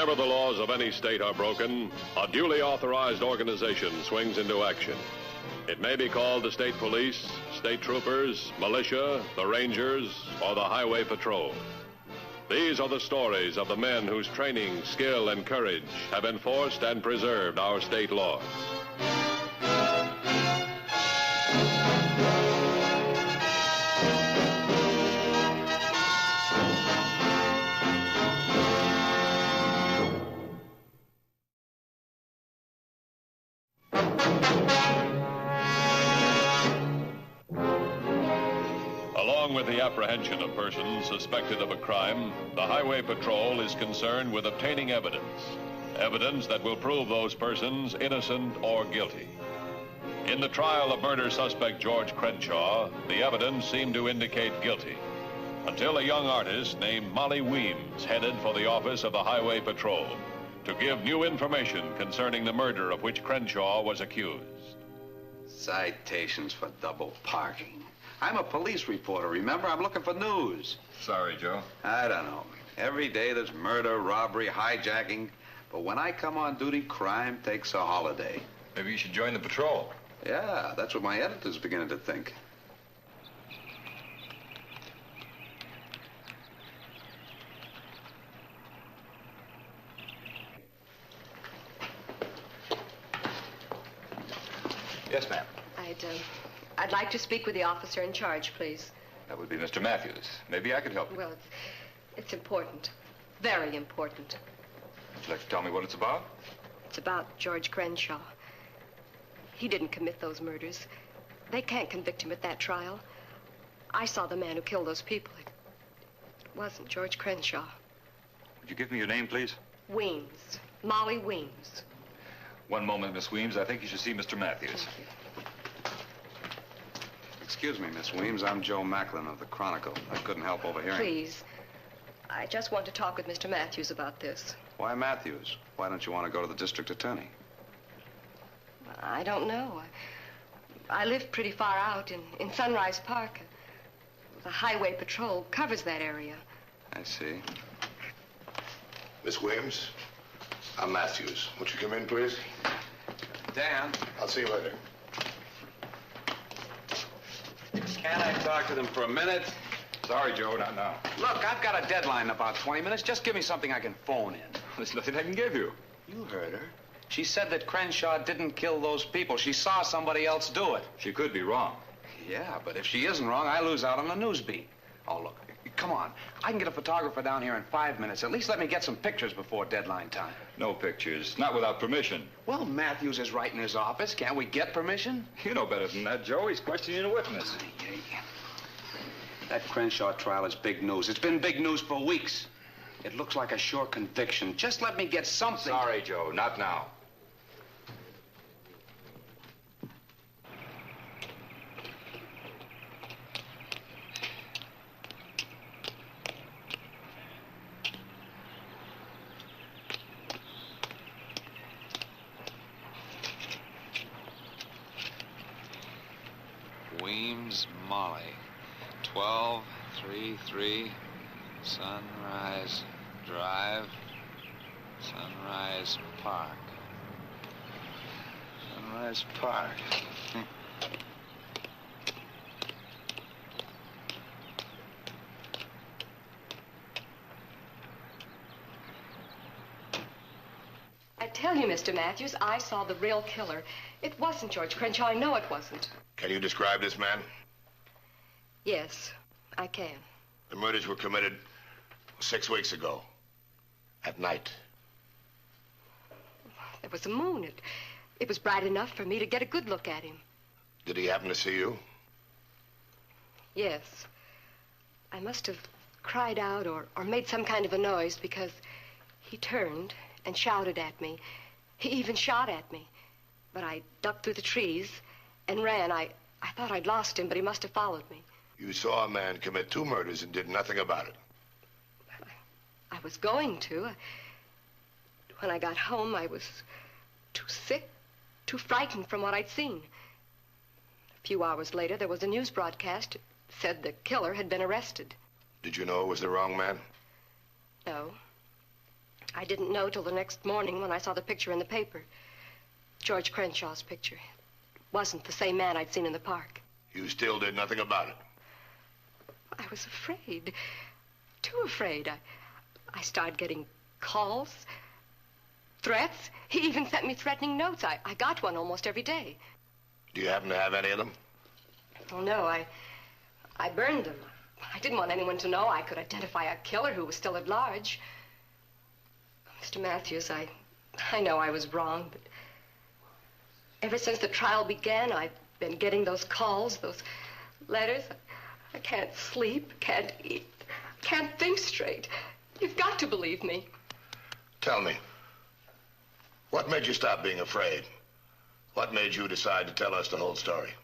Whenever the laws of any state are broken, a duly authorized organization swings into action. It may be called the state police, state troopers, militia, the rangers, or the highway patrol. These are the stories of the men whose training, skill, and courage have enforced and preserved our state laws. Along with the apprehension of persons suspected of a crime, the Highway Patrol is concerned with obtaining evidence that will prove those persons innocent or guilty. In the trial of murder suspect George Crenshaw, the evidence seemed to indicate guilty, until a young artist named Molly Weems headed for the office of the Highway Patrol to give new information concerning the murder of which Crenshaw was accused. Citations for double parking. I'm a police reporter, remember? I'm looking for news. Sorry, Joe. I don't know. Every day there's murder, robbery, hijacking. But when I come on duty, crime takes a holiday. Maybe you should join the patrol. Yeah, that's what my editor's beginning to think. Yes, ma'am. I'd like to speak with the officer in charge, please. That would be Mr. Matthews. Maybe I could help you. Well, it's important. Very important. Would you like to tell me what it's about? It's about George Crenshaw. He didn't commit those murders. They can't convict him at that trial. I saw the man who killed those people. It wasn't George Crenshaw. Would you give me your name, please? Weems. Molly Weems. One moment, Miss Weems. I think you should see Mr. Matthews. Thank you. Excuse me, Miss Weems. I'm Joe Macklin of the Chronicle. I couldn't help overhearing. Please. I just want to talk with Mr. Matthews about this. Why Matthews? Why don't you want to go to the district attorney? I don't know. I live pretty far out in Sunrise Park. The Highway Patrol covers that area. I see. Miss Weems, I'm Matthews. Won't you come in, please? Dan. I'll see you later. Can I talk to them for a minute? Sorry, Joe, not now. Look, I've got a deadline in about 20 minutes. Just give me something I can phone in. There's nothing I can give you. You heard her. She said that Crenshaw didn't kill those people. She saw somebody else do it. She could be wrong. Yeah, but if she isn't wrong, I lose out on the news beat. Oh, look, come on. I can get a photographer down here in 5 minutes. At least let me get some pictures before deadline time. No pictures. Not without permission. Well, Matthews is right in his office. Can't we get permission? You know better than that, Joe. He's questioning a witness. That Crenshaw trial is big news. It's been big news for weeks. It looks like a sure conviction. Just let me get something. Sorry, Joe. Not now. Weems, Molly. 1233 Sunrise Drive, Sunrise Park. Sunrise Park. I tell you, Mr. Matthews, I saw the real killer. It wasn't George Crenshaw. I know it wasn't. Can you describe this man? Yes, I can. The murders were committed 6 weeks ago. At night. There was a moon. It was bright enough for me to get a good look at him. Did he happen to see you? Yes. I must have cried out or made some kind of a noise because he turned and shouted at me. He even shot at me. But I ducked through the trees and ran. I thought I'd lost him, but he must have followed me. You saw a man commit 2 murders and did nothing about it. I was going to. When I got home, I was too sick, too frightened from what I'd seen. A few hours later, there was a news broadcast. It said the killer had been arrested. Did you know it was the wrong man? No. I didn't know till the next morning when I saw the picture in the paper. George Crenshaw's picture. It wasn't the same man I'd seen in the park. You still did nothing about it? I was afraid. Too afraid. I started getting calls, threats. He even sent me threatening notes. I got one almost every day. Do you happen to have any of them? Oh, no, I burned them. I didn't want anyone to know I could identify a killer who was still at large. Mr. Matthews, I know I was wrong, but ever since the trial began, I've been getting those calls, those letters. I can't sleep, can't eat, can't think straight. You've got to believe me. Tell me, what made you stop being afraid? What made you decide to tell us the whole story?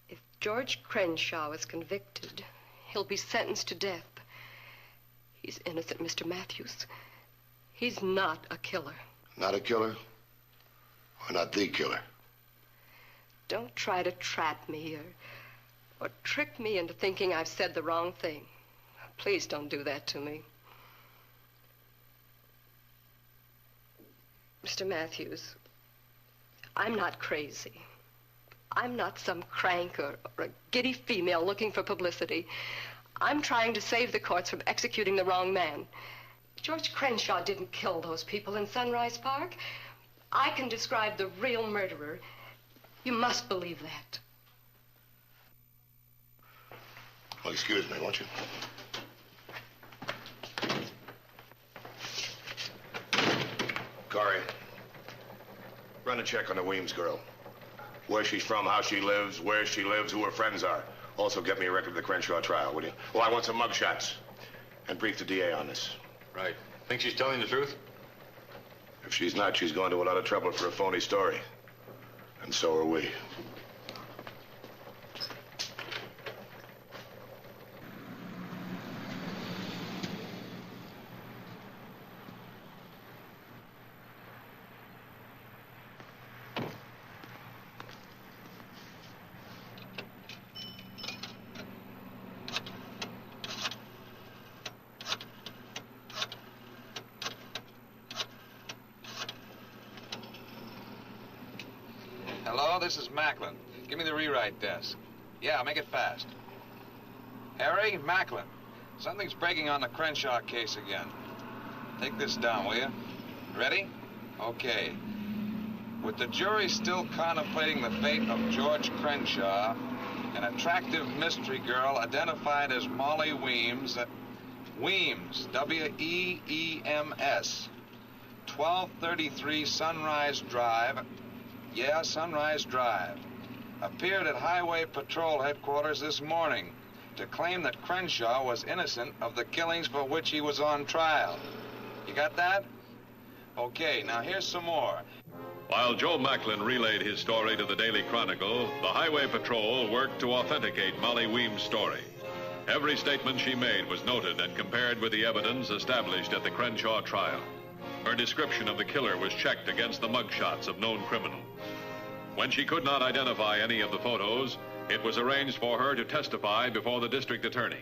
If George Crenshaw is convicted, he'll be sentenced to death. He's innocent, Mr. Matthews. He's not a killer. Not a killer? Or not the killer? Don't try to trap me or trick me into thinking I've said the wrong thing. Please don't do that to me. Mr. Matthews, I'm not crazy. I'm not some crank or a giddy female looking for publicity. I'm trying to save the courts from executing the wrong man. George Crenshaw didn't kill those people in Sunrise Park. I can describe the real murderer. You must believe that. Well, excuse me, won't you? Corey, run a check on the Weems girl. Where she's from, how she lives, where she lives, who her friends are. Also get me a record of the Crenshaw trial, will you? Oh, I want some mugshots. And brief the DA on this. Right. Think she's telling the truth? If she's not, she's going to a lot of trouble for a phony story. And so are we. Hello, this is Macklin. Give me the rewrite desk. Yeah, make it fast. Harry, Macklin. Something's breaking on the Crenshaw case again. Take this down, will you? Ready? Okay. With the jury still contemplating the fate of George Crenshaw, an attractive mystery girl identified as Molly Weems, Weems, W-E-E-M-S, 1233 Sunrise Drive. Yeah, Sunrise Drive. Appeared at Highway Patrol headquarters this morning to claim that Crenshaw was innocent of the killings for which he was on trial. You got that? Okay, now here's some more. While Joe Macklin relayed his story to the Daily Chronicle, the Highway Patrol worked to authenticate Molly Weems' story. Every statement she made was noted and compared with the evidence established at the Crenshaw trial. Her description of the killer was checked against the mugshots of known criminals. When she could not identify any of the photos, it was arranged for her to testify before the district attorney.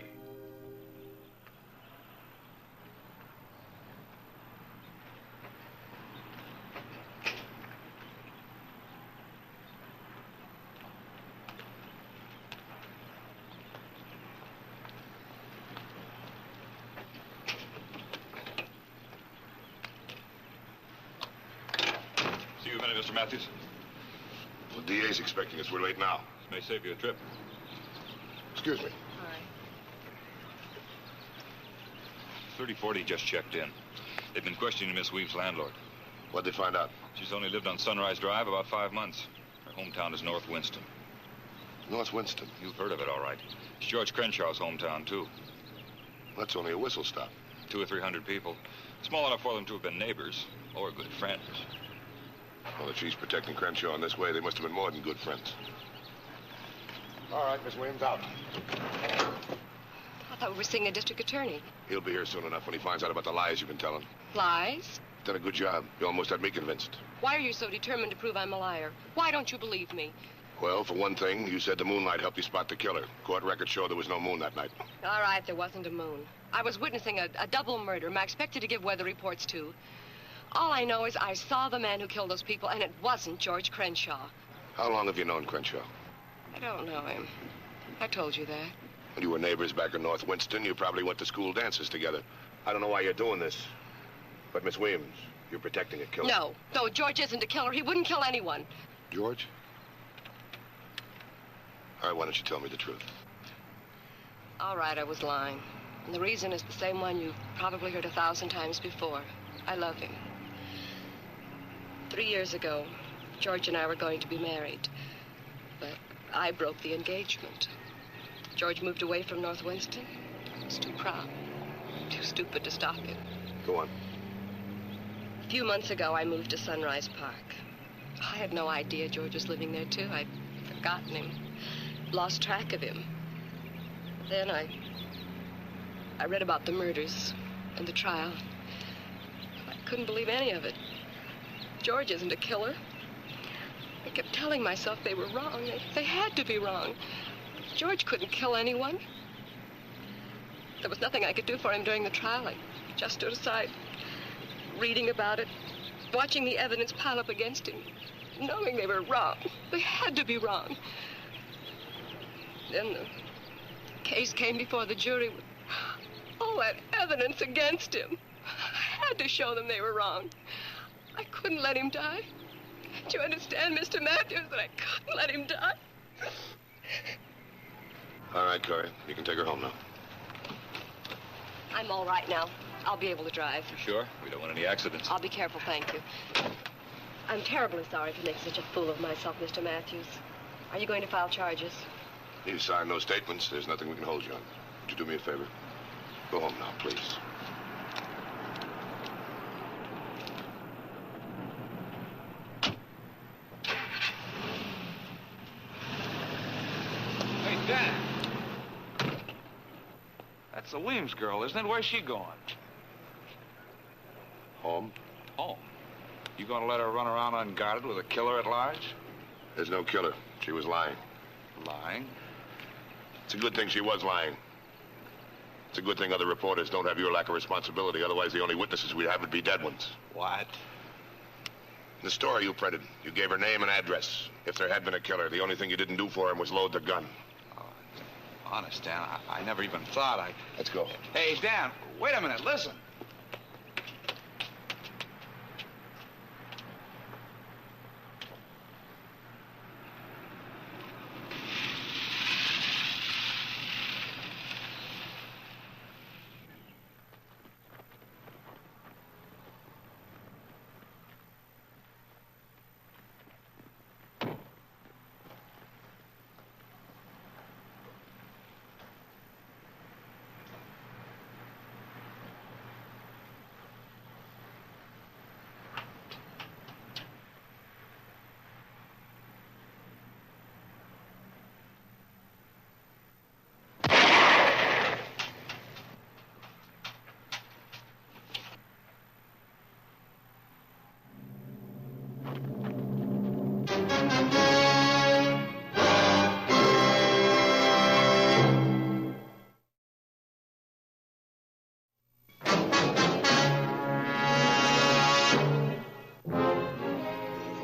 See you in a minute, Mr. Matthews. The DA's expecting us. We're late now. This may save you a trip. Excuse me. All right. 3040 just checked in. They've been questioning Miss Weems' landlord. What'd they find out? She's only lived on Sunrise Drive about 5 months. Her hometown is North Winston. North Winston. You've heard of it, all right. It's George Crenshaw's hometown, too. That's only a whistle stop. 200 or 300 people. Small enough for them to have been neighbors or good friends. Well, if she's protecting Crenshaw in this way, they must have been more than good friends. All right, Miss Williams, out. I thought we were seeing a district attorney. He'll be here soon enough when he finds out about the lies you've been telling. Lies? Done a good job. You almost had me convinced. Why are you so determined to prove I'm a liar? Why don't you believe me? Well, for one thing, you said the moonlight helped you spot the killer. Court records show there was no moon that night. All right, there wasn't a moon. I was witnessing a double murder. I expected to give weather reports, too. All I know is I saw the man who killed those people, and it wasn't George Crenshaw. How long have you known Crenshaw? I don't know him. I told you that. When you were neighbors back in North Winston, you probably went to school dances together. I don't know why you're doing this. But, Miss Williams, you're protecting a killer. No, George isn't a killer. He wouldn't kill anyone. George? All right, why don't you tell me the truth? All right, I was lying. And the reason is the same one you've probably heard 1,000 times before. I love him. 3 years ago, George and I were going to be married. But I broke the engagement. George moved away from North Winston. I was too proud, too stupid to stop him. Go on. A few months ago, I moved to Sunrise Park. I had no idea George was living there, too. I'd forgotten him, lost track of him. Then I read about the murders and the trial. I couldn't believe any of it. George isn't a killer. I kept telling myself they were wrong. They had to be wrong. George couldn't kill anyone. There was nothing I could do for him during the trial. I just stood aside, reading about it, watching the evidence pile up against him, knowing they were wrong. They had to be wrong. Then the case came before the jury with all that evidence against him. I had to show them they were wrong. I couldn't let him die. Do you understand, Mr. Matthews, that I couldn't let him die? All right, Corey. You can take her home now. I'm all right now. I'll be able to drive. You sure? We don't want any accidents. I'll be careful, thank you. I'm terribly sorry for making such a fool of myself, Mr. Matthews. Are you going to file charges? You signed those statements. There's nothing we can hold you on. Would you do me a favor? Go home now, please. Hey, Dan. That's the Weems girl, isn't it? Where's she going? Home? Home. You gonna let her run around unguarded with a killer at large? There's no killer. She was lying. Lying? It's a good thing she was lying. It's a good thing other reporters don't have your lack of responsibility. Otherwise, the only witnesses we'd have would be dead ones. What? The story you printed, you gave her name and address. If there had been a killer, the only thing you didn't do for him was load the gun. Oh, honest, Dan, I never even thought I... Let's go. Hey, Dan, wait a minute, listen.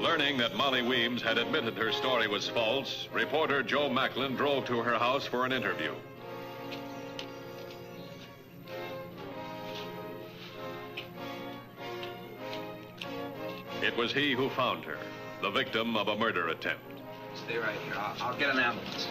Learning that Molly Weems had admitted her story was false, reporter Joe Macklin drove to her house for an interview. It was he who found her, the victim of a murder attempt. Stay right here. I'll get an ambulance.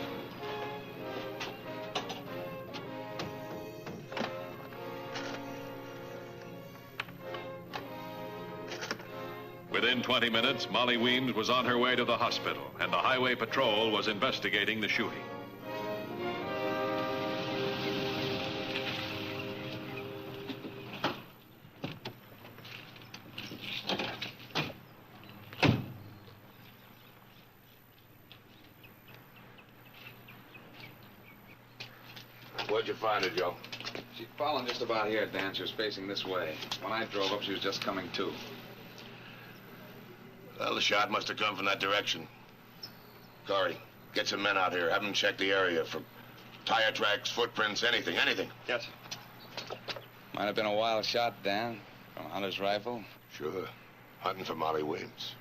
Within 20 minutes, Molly Weems was on her way to the hospital, and the highway patrol was investigating the shooting. Where'd you find her, Joe? She'd fallen just about here, Dan. She was facing this way. When I drove up, she was just coming to. Well, the shot must have come from that direction. Corey, get some men out here. Have them check the area for tire tracks, footprints, anything. Yes. Might have been a wild shot, Dan, from a hunter's rifle. Sure. Hunting for Molly Weems.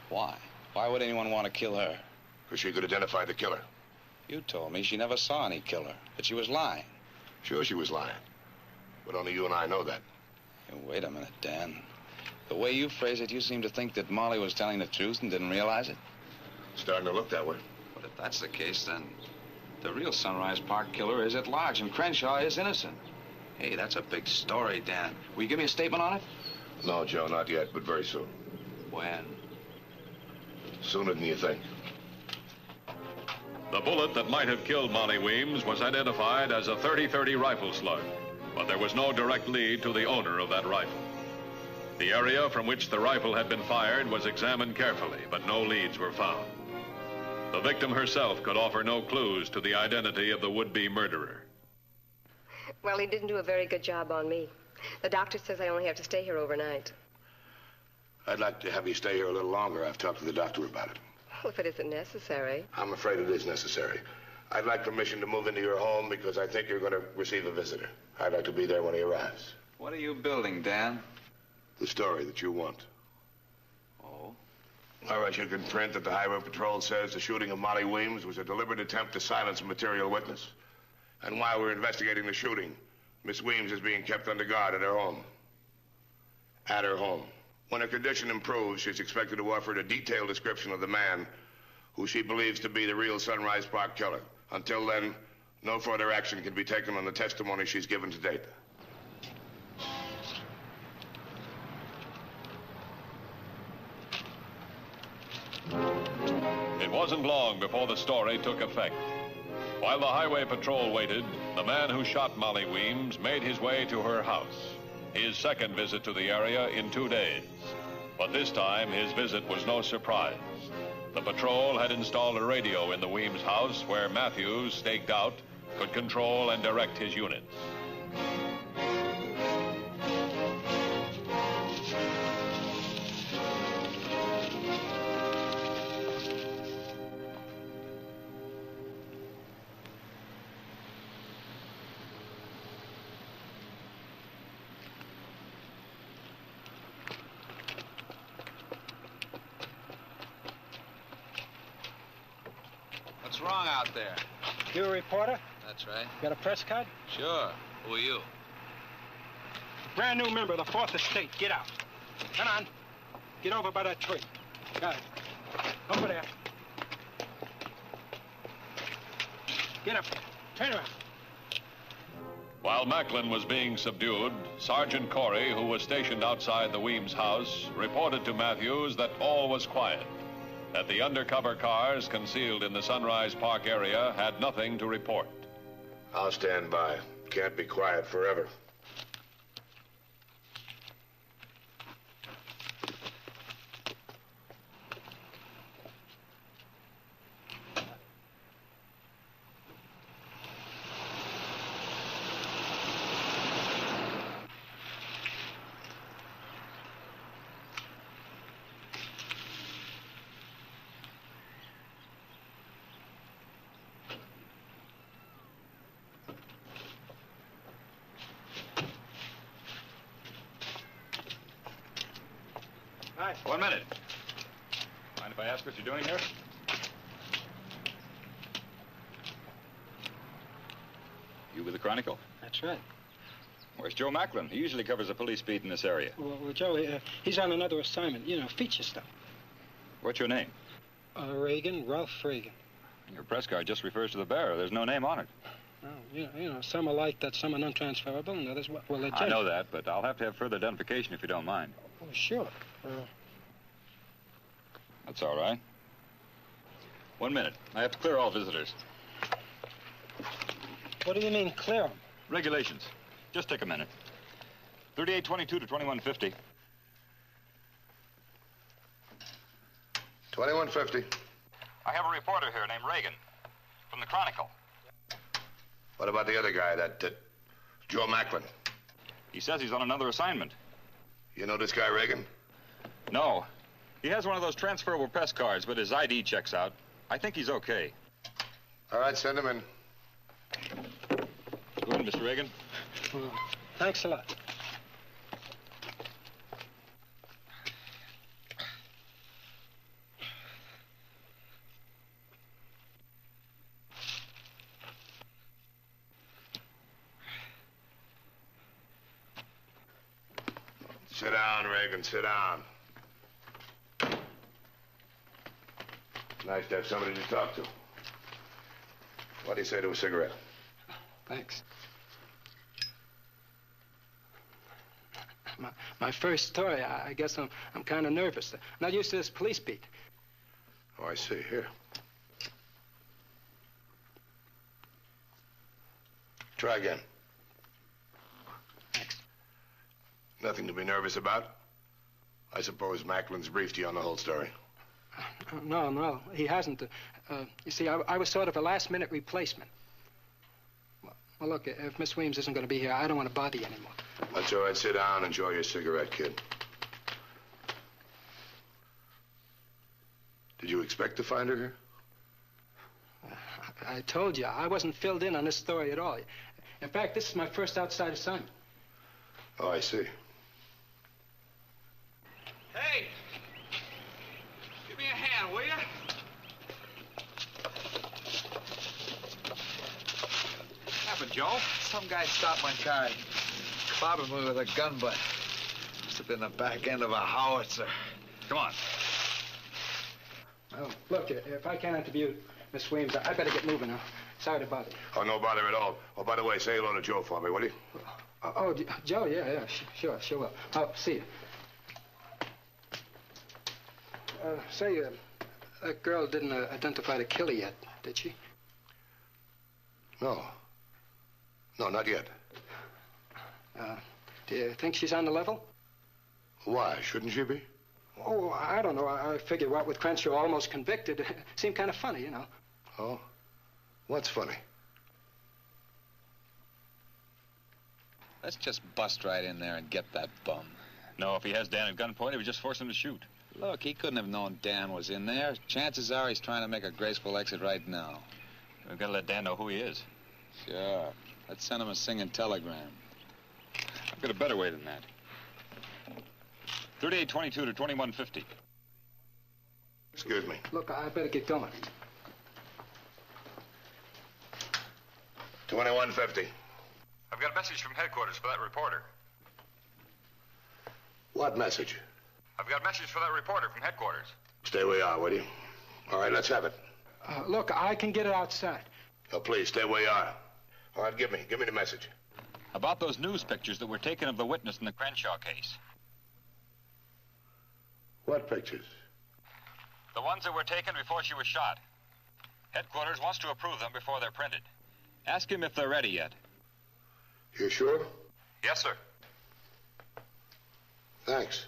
Why? Why would anyone want to kill her? Because she could identify the killer. You told me she never saw any killer, that she was lying. Sure she was lying. But only you and I know that. Hey, wait a minute, Dan. The way you phrase it, you seem to think that Molly was telling the truth and didn't realize it. Starting to look that way. But if that's the case, then the real Sunrise Park killer is at large and Crenshaw is innocent. Hey, that's a big story, Dan. Will you give me a statement on it? No, Joe, not yet, but very soon. When? Sooner than you think. The bullet that might have killed Molly Weems was identified as a .30-30 rifle slug, but there was no direct lead to the owner of that rifle. The area from which the rifle had been fired was examined carefully, but no leads were found. The victim herself could offer no clues to the identity of the would-be murderer. Well, he didn't do a very good job on me. The doctor says I only have to stay here overnight. I'd like to have you stay here a little longer. I've talked to the doctor about it. Well, if it isn't necessary. I'm afraid it is necessary. I'd like permission to move into your home because I think you're going to receive a visitor. I'd like to be there when he arrives. What are you building, Dan? The story that you want. Oh? All right, you can print that the Highway Patrol says the shooting of Molly Weems was a deliberate attempt to silence a material witness. And while we're investigating the shooting, Miss Weems is being kept under guard at her home. At her home. When her condition improves, she's expected to offer a detailed description of the man who she believes to be the real Sunrise Park killer. Until then, no further action can be taken on the testimony she's given to date. It wasn't long before the story took effect. While the Highway Patrol waited, the man who shot Molly Weems made his way to her house. His second visit to the area in 2 days. But this time, his visit was no surprise. The patrol had installed a radio in the Weems house where Matthews, staked out, could control and direct his units. What's wrong out there? You a reporter? That's right. Got a press card? Sure. Who are you? Brand new member of the 4th Estate. Get out. Come on. Get over by that tree. Got it. Over there. Get up. Turn around. While Macklin was being subdued, Sergeant Corey, who was stationed outside the Weems house, reported to Matthews that all was quiet, that the undercover cars concealed in the Sunrise Park area had nothing to report. I'll stand by. Can't be quiet forever. Hi. 1 minute. Mind if I ask what you're doing here? You with the Chronicle? That's right. Where's Joe Macklin? He usually covers a police beat in this area. Well Joe, he's on another assignment. You know, feature stuff. What's your name? Reagan, Ralph Reagan. Your press card just refers to the bearer. There's no name on it. Oh, you know, some are like that, some are non-transferable, and others, well, they're I know that, but I'll have to have further identification if you don't mind. Oh, sure. That's all right. 1 minute. I have to clear all visitors. What do you mean, clear them? Regulations. Just take a minute. 3822 to 2150. 2150. I have a reporter here named Reagan from the Chronicle. What about the other guy, that Joe Macklin? He says he's on another assignment. You know this guy, Reagan? No. He has one of those transferable press cards, but his ID checks out. I think he's okay. All right, send him in. Go in, Mr. Reagan. Well, thanks a lot. Sit down, Reagan, sit down. Nice to have somebody to talk to. What do you say to a cigarette? Thanks. My first story, I guess I'm kind of nervous. Not used to this police beat. Oh, I see. Here. Try again. Thanks. Nothing to be nervous about. I suppose Macklin's briefed you on the whole story. No, he hasn't. You see, I was sort of a last-minute replacement. Well, look, if Miss Weems isn't going to be here, I don't want to bother you anymore. That's all right. Sit down. Enjoy your cigarette, kid. Did you expect to find her here? I told you, I wasn't filled in on this story at all. In fact, this is my first outside assignment. Oh, I see. Hey! Give me a hand, will you? What happened, Joe? Some guy stopped my car. Clobbered me with a gun butt. Must have been the back end of a howitzer. Come on. Oh, look, if I can't interview Miss Weems, I better get moving now. Sorry to bother you. Oh, no bother at all. Oh, by the way, say hello to Joe for me, will you? Joe, yeah, sure will. Oh, see you. Say, that girl didn't identify the killer yet, did she? No. No, not yet. Do you think she's on the level? Why? Shouldn't she be? Oh, I don't know. I figure what with Crenshaw almost convicted, it seemed kind of funny, you know. Oh? What's funny? Let's just bust right in there and get that bum. No, if he has Dan at gunpoint, he would just force him to shoot. Look, he couldn't have known Dan was in there. Chances are he's trying to make a graceful exit right now. We've got to let Dan know who he is. Sure. Let's send him a singing telegram. I've got a better way than that. 3822 to 2150. Excuse me. Look, I better get going. 2150. I've got a message from headquarters for that reporter. What message? I've got a message for that reporter from headquarters. Stay where you are, will you? All right, let's have it. Look, I can get it outside. Oh, please, stay where you are. All right, give me the message. About those news pictures that were taken of the witness in the Crenshaw case. What pictures? The ones that were taken before she was shot. Headquarters wants to approve them before they're printed. Ask him if they're ready yet. You sure? Yes, sir. Thanks.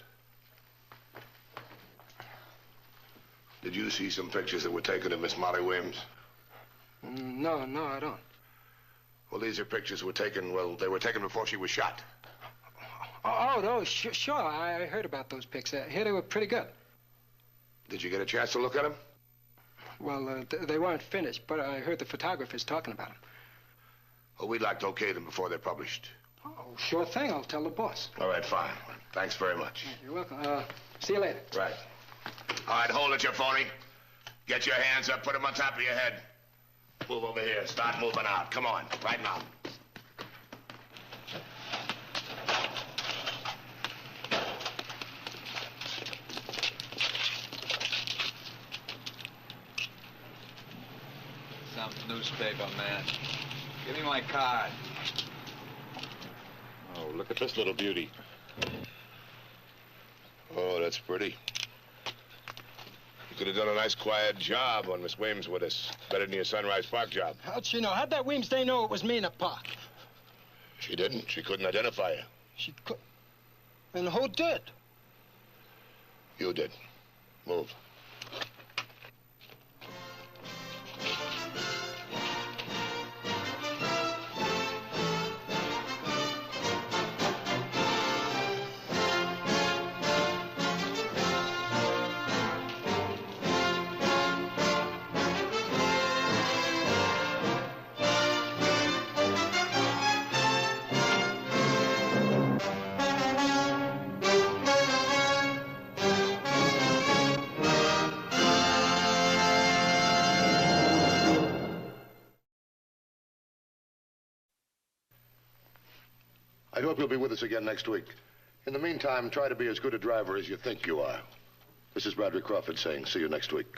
Did you see some pictures that were taken of Miss Molly Williams? No, I don't. Well, these are pictures were taken, well, they were taken before she was shot. No, sure. I heard about those pics. I hear they were pretty good. Did you get a chance to look at them? Well, they weren't finished, but I heard the photographers talking about them. Well, we'd like to okay them before they're published. Oh, sure thing. I'll tell the boss. All right, fine. Thanks very much. You're welcome. See you later. Right. All right, hold it, you phony. Get your hands up, put them on top of your head. Move over here. Start moving out. Come on, right now. Some newspaper, man. Give me my card. Oh, look at this little beauty. Oh, that's pretty. You could have done a nice, quiet job when Miss Weems with us. Better than your Sunrise Park job. How'd she know? How'd that Weems dame know it was me in the park? She didn't. She couldn't identify you. She could. And who did? You did. Move. I hope you'll be with us again next week. In the meantime, try to be as good a driver as you think you are. This is Bradley Crawford saying, see you next week.